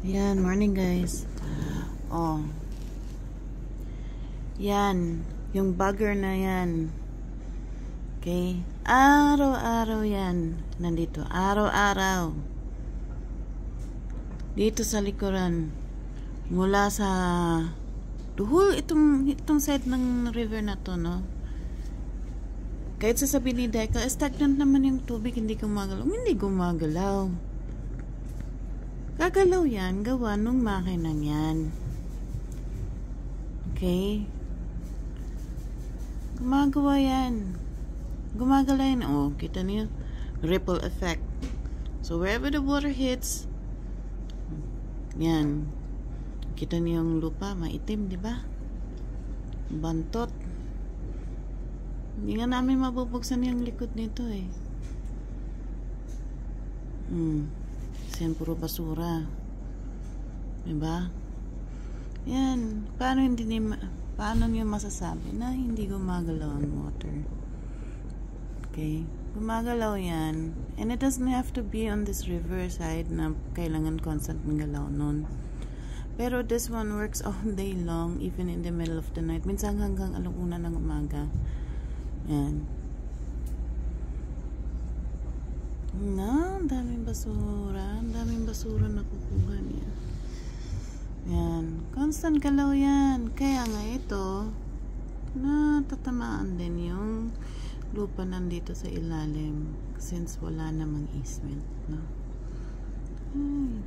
Yan, morning guys. Oh. Yan, yung bugger na yan. Okay? Araw-araw yan. Nandito. Araw-araw. Dito sa likuran. Mula sa duhul itong side ng river na to, no? Kahit sasabihin ni Deka, stagnant naman yung tubig, hindi gumagalaw. Hindi gumagalaw. Gagalaw yan, gawa nung makinang yan. Okay? Gumagawa yan. Gumagalaw yan. Oh, kita niyo? Ripple effect. So, wherever the water hits, yan. Kita niyo yung lupa, maitim, di ba? Bantot. Hindi nga namin mabubuksan yung likod nito eh. Yan, puro basura. Diba? Yan. Paano niyo masasabi na hindi gumagalaw ang water? Okay? Gumagalaw yan. And it doesn't have to be on this river side na kailangan constant ng galaw nun. Pero this one works all day long, even in the middle of the night. Minsan hanggang alauna ng umaga. Yan. No, ang daming basura. Ang daming basura na kukuha niya. Yan. Constant galaw yan. Kaya nga ito, natatamaan din yung lupa nandito sa ilalim. Since wala namang easement. No? Ay.